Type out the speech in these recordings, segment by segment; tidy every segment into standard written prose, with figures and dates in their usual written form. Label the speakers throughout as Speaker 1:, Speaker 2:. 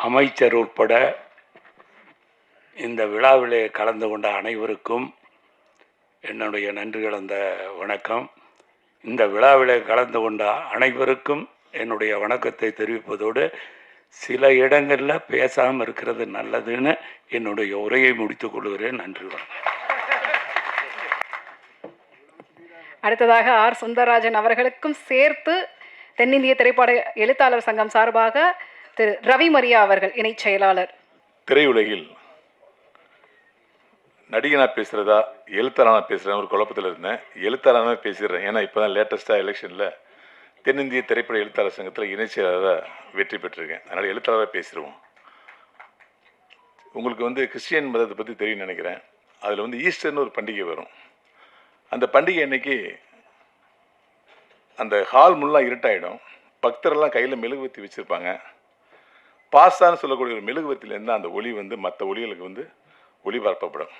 Speaker 1: அமைச்சர் உட்பட இந்த விழாவிலே கலந்து கொண்ட அனைவருக்கும் என்னுடைய நன்றி கலந்த வணக்கம். இந்த விழாவிலே கலந்து கொண்ட அனைவருக்கும் என்னுடைய வணக்கத்தை தெரிவிப்பதோடு சில இடங்களில் பேசாமல் இருக்கிறது நல்லதுன்னு என்னுடைய உரையை முடித்துக் கொள்கிறேன். நன்றி வணக்கம்.
Speaker 2: அடுத்ததாக ஆர் சுந்தரராஜன் அவர்களுக்கும் சேர்த்து தென்னிந்திய திரைப்பட எழுத்தாளர் சங்கம் சார்பாக திரு ரவி மரியா அவர்கள் இணைச் செயலாளர்.
Speaker 3: திரையுலகில் நடிகனா பேசுகிறதா எழுத்தாளனா பேசுகிறேன் ஒரு குழப்பத்தில் இருந்தேன். எழுத்தாளனாக பேசிடுறேன். ஏன்னா இப்போ தான் லேட்டஸ்ட்டாக எலெக்ஷனில் தென்னிந்திய திரைப்பட எழுத்தாளர் சங்கத்தில் இணைச் செயலாளராக வெற்றி பெற்றிருக்கேன். அதனால் எழுத்தாளராக பேசிடுவோம். உங்களுக்கு கிறிஸ்டியன் மதத்தை பற்றி தெரியும்னு நினைக்கிறேன். அதில் ஈஸ்டர்னு ஒரு பண்டிகை வரும். அந்த பண்டிகை அன்னைக்கு அந்த ஹால் முல்லாம் இருட்டாயிடும். பக்தரெல்லாம் கையில் மெழுகுவத்தி வச்சுருப்பாங்க. பாஸ்தான்னு சொல்லக்கூடிய ஒரு மெழுகுவத்திலேருந்து அந்த ஒளி மற்ற ஒளிகளுக்கு ஒளிபரப்பப்படும்.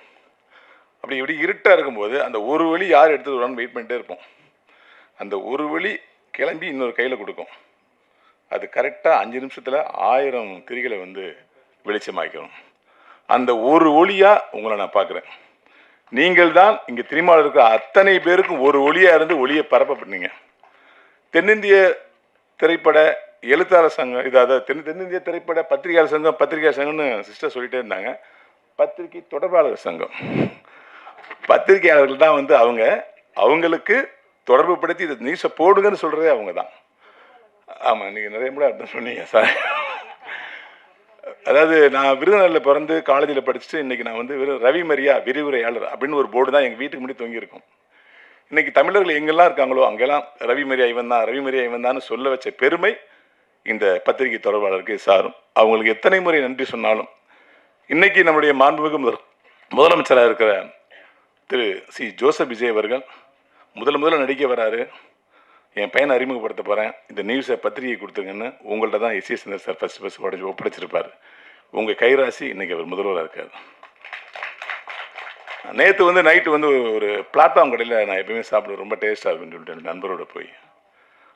Speaker 3: அப்படி இப்படி இருட்டாக இருக்கும்போது அந்த ஒரு ஒளி யார் எடுத்து வருவான்னு வெயிட் பண்ணிட்டே இருப்போம். அந்த ஒரு ஒளி கிளம்பி இன்னொரு கையில் கொடுக்கும். அது கரெக்டாக 5 நிமிஷத்தில் 1000 திரிகளை வெளிச்சமாக்கணும். அந்த ஒரு ஒளியாக உங்களை நான் பார்க்குறேன். நீங்கள் தான் இங்கே திருமாவில் இருக்கிற அத்தனை பேருக்கும் ஒரு ஒளியாக இருந்து ஒளியை பரப்பப்பட்டீங்க. தென்னிந்திய திரைப்பட எழுத்தாளர் சங்கம் அதாவது தென்னிந்திய திரைப்பட பத்திரிகையாளர் சங்கம்னு சிஸ்டர் சொல்லிட்டே இருந்தாங்க. பத்திரிகை தொடர்பாளர் சங்கம், பத்திரிகையாளர்கள் தான் அவங்களுக்கு தொடர்பு படுத்தி இதை நியூஸை போடுங்கன்னு சொல்கிறதே அவங்க தான். ஆமாம், நீங்கள் நிறைய முறை அர்த்தம் சொன்னீங்க சார். அதாவது நான் விருதுநகரில் பிறந்து காலேஜில் படிச்சுட்டு இன்றைக்கி நான் ரவி மரியா விரிவுரையாளர் அப்படின்னு ஒரு போர்டு தான் எங்கள் வீட்டுக்கு முன்னாடி தொங்கியிருக்கும். இன்றைக்கி தமிழர்கள் எங்கெல்லாம் இருக்காங்களோ அங்கெல்லாம் ரவி மரியா இவன் தான் சொல்ல வச்ச பெருமை இந்த பத்திரிகை தொடர்பாளருக்கு சாரும். அவங்களுக்கு எத்தனை முறை நன்றி சொன்னாலும் இன்றைக்கி நம்முடைய மாண்புமிகு முதலமைச்சராக இருக்கிற திரு சி ஜோசப் விஜய் அவர்கள் முதல்ல நடிக்க வராரு. என் பையனை அறிமுகப்படுத்த போகிறேன், இந்த நியூஸை பத்திரிகை கொடுத்துருங்கன்னு உங்கள்கிட்ட தான் எஸ் சந்தர் சார் ஃபஸ்ட்டு ஒப்படைச்சிருப்பார். உங்கள் கைராசி இன்றைக்கி அவர் முதல்வராக இருக்கார். நேற்று நைட்டு ஒரு பிளாட்ஃபார்ம் கடையில் நான் எப்பயுமே சாப்பிடுவேன், ரொம்ப டேஸ்ட்டாக இருக்குன்னு சொல்லிட்டு நண்பரோட போய்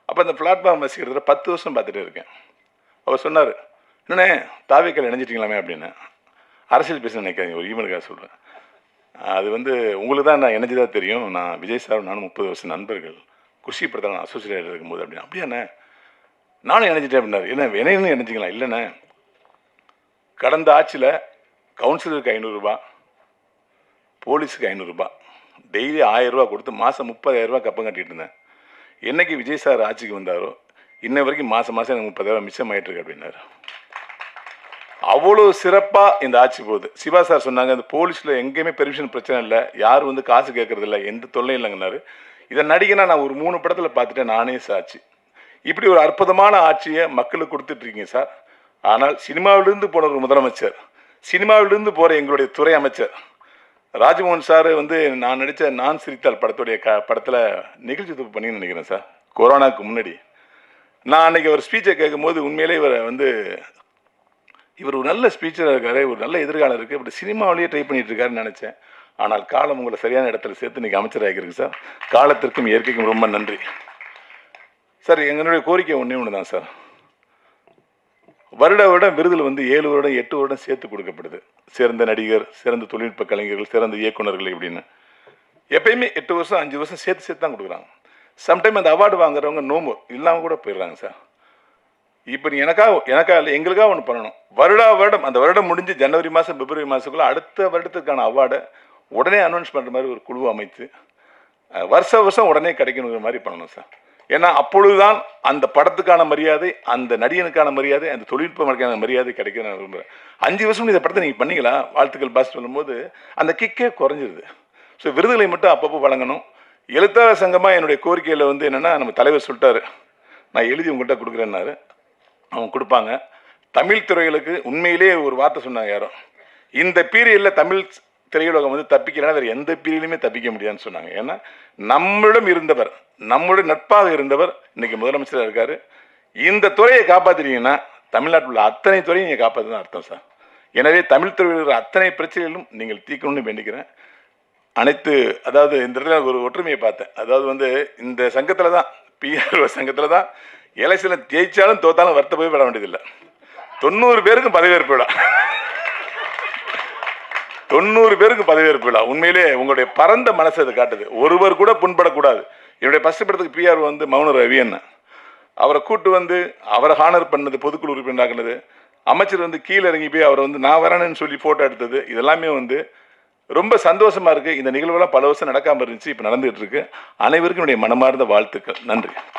Speaker 3: அப்போ அந்த பிளாட்ஃபார்ம் வசிக்கிறதுல 10 வருஷம் பார்த்துட்டே இருக்கேன். அவர் சொன்னார், என்னண்ணே தாவேக்கால் இணைஞ்சிட்டிங்களாமே அப்படின்னு. அரசியல் பேச நினைக்காதீங்க, ஒரு ஈவனுக்காக சொல்கிறேன். அது உங்களுக்கு தான் நான் இணைஞ்சதாக தெரியும். நான் விஜய் சார் நானும் 30 வருஷம் நண்பர்கள். குஷி படத்தில் நான் அசோசியேட் இருக்கும்போது அப்படின்னா அப்படியாண்ணே நானும் இணைஞ்சிட்டேன் அப்படின்னாரு. என்ன இணைஞ்சிங்களா? இல்லைண்ணே, கடந்த ஆட்சியில் கவுன்சிலருக்கு 500 ரூபா, போலீஸுக்கு 500 ரூபா, டெய்லி 1000 ரூபா கொடுத்து மாதம் 30,000 ரூபா கப்பம் கட்டிட்டு இருந்தேன். என்னைக்கு விஜய் சார் ஆட்சிக்கு வந்தாரோ இன்ன வரைக்கும் மாதம் எனக்கு 30,000 மிச்சம் ஆகிட்டுருக்கு அப்படின்னாரு. அவ்வளோ சிறப்பாக இந்த ஆட்சி போகுது. சிவா சார் சொன்னாங்க, அந்த போலீஸில் எங்கேயுமே பெர்மிஷன் பிரச்சனை இல்லை, யார் காசு கேட்கறது இல்லை, எந்த தொல்லையும் இல்லைங்கன்னாரு. இதை நடிகனா நான் ஒரு 3 படத்தில் பார்த்துட்டேன், நானே சாட்சி. இப்படி ஒரு அற்புதமான ஆட்சியை மக்களுக்கு கொடுத்துட்ருக்கீங்க சார். ஆனால் சினிமாவிலிருந்து போன ஒரு முதலமைச்சர், சினிமாவிலிருந்து போகிற எங்களுடைய துறை அமைச்சர் ராஜ்மோகன் சார் நான் நடித்த நான் சிரித்தால் படத்துடைய படத்தில் நிகழ்ச்சி தொகுப்பு பண்ணின்னு நினைக்கிறேன் சார். கொரோனாவுக்கு முன்னாடி நான் அன்றைக்கி ஒரு ஸ்பீச்சை கேட்கும்போது உண்மையிலே இவர் ஒரு நல்ல ஸ்பீச்சராக இருக்காரு, ஒரு நல்ல எதிர்காலம் இருக்குது, இப்படி சினிமாவிலேயே ட்ரை பண்ணிகிட்டு இருக்காருன்னு நினச்சேன். ஆனால் காலம் உங்களை சரியான இடத்துல சேர்த்து இன்றைக்கி அமைச்சராகிருக்கு சார். காலத்திற்கும் இயற்கைக்கும் ரொம்ப நன்றி சார். எங்களுடைய கோரிக்கை ஒன்று தான் சார். வருடம் விருதில் 7 வருடம் 8 வருடம் சேர்த்து கொடுக்கப்படுது. சிறந்த நடிகர், சிறந்த தொழில்நுட்ப கலைஞர்கள், சிறந்த இயக்குநர்கள் இப்படின்னு எப்பயுமே 8 வருஷம் 5 வருஷம் சேர்த்து தான் கொடுக்குறாங்க. சம்டைம் அந்த அவார்டு வாங்குறவங்க நோம்பு இல்லாமல் கூட போயிடுறாங்க சார். இப்போ நீ எனக்கா இல்லை, எங்களுக்காக ஒன்று பண்ணணும். வருடம் அந்த வருடம் முடிஞ்சு ஜனவரி மாதம் பிப்ரவரி மாதத்துக்குள்ளே அடுத்த வருடத்துக்கான அவார்டை உடனே அனௌன்ஸ் பண்ணுற மாதிரி ஒரு குழுவை அமைத்து வருஷம் உடனே கிடைக்கணுங்கிற மாதிரி பண்ணணும் சார். ஏன்னா அப்பொழுதுதான் அந்த படத்துக்கான மரியாதை, அந்த நடிகனுக்கான மரியாதை, அந்த தொழில்நுட்பமான மரியாதை கிடைக்கும் நான் விரும்புகிறேன். 5 வருஷம் இந்த படத்தை நீங்கள் பண்ணிங்களா, வாழ்த்துக்கள் பாஸ் சொல்லும்போது அந்த கிக்கே குறைஞ்சிருது. ஸோ விருதுகளை மட்டும் அப்பப்போ வழங்கணும். எழுத்தாளர் சங்கமாக என்னுடைய கோரிக்கையில் என்னென்னா, நம்ம தலைவர் சொல்லிட்டாரு, நான் எழுதி உங்கள்கிட்ட கொடுக்குறேன்னாரு. அவங்க கொடுப்பாங்க. தமிழ் துறைகளுக்கு உண்மையிலே ஒரு வார்த்தை சொன்னாங்க யாரும், இந்த பீரியடில் தமிழ் திரையுலகம் தப்பிக்கலைன்னா வேறு எந்த பீரியட்லையுமே தப்பிக்க முடியாதுன்னு சொன்னாங்க. ஏன்னா நம்மளிடம் இருந்தவர், நம்மளுடைய நட்பாக இருந்தவர் இன்னைக்கு முதலமைச்சராக இருக்கார். இந்த துறையை காப்பாற்றினீங்கன்னா தமிழ்நாட்டில் உள்ள அத்தனை துறையும் நீங்கள் காப்பாற்றுதான் அர்த்தம் சார். எனவே தமிழ் துறையில் இருக்கிற அத்தனை பிரச்சனைகளும் நீங்கள் தீர்க்கணும்னு வேண்டிக்கிறேன். அதாவது இந்த இடத்துல ஒரு ஒற்றுமையை பார்த்தேன். அதாவது இந்த சங்கத்தில் தான், பிஆர்ஓ சங்கத்தில் தான் எலெக்ஷனில் ஜெயிச்சாலும் தோத்தாலும் வருத்த போய் விட வேண்டியதில்லை. 90 பேருக்கு பதவியேற்பு விழா. 90 பேருக்கு பதவியேற்பு விழா. உண்மையிலே உங்களுடைய பரந்த மனசு அது காட்டுது. ஒருவர் கூட புண்படக்கூடாது. என்னுடைய ஃபர்ஸ்ட் படத்துக்கு பிஆர் வந்து மௌன ரவி என்ன, அவரை கூட்டு வந்து அவரை ஹானர் பண்ணது, பொதுக்குழு உறுப்பினராக்குனது, அமைச்சர் வந்து கீழே இறங்கி போய் அவரை வந்து நான் வரேன்னு சொல்லி போட்டோ எடுத்தது, இதெல்லாமே வந்து ரொம்ப சந்தோஷமா இருக்கு. இந்த நிகழ்வுலாம் பல வருஷம் நடக்காம இருந்துச்சு, இப்போ நடந்துகிட்டு இருக்கு. அனைவருக்கும் என்னுடைய மனமார்ந்த வாழ்த்துக்கள். நன்றி.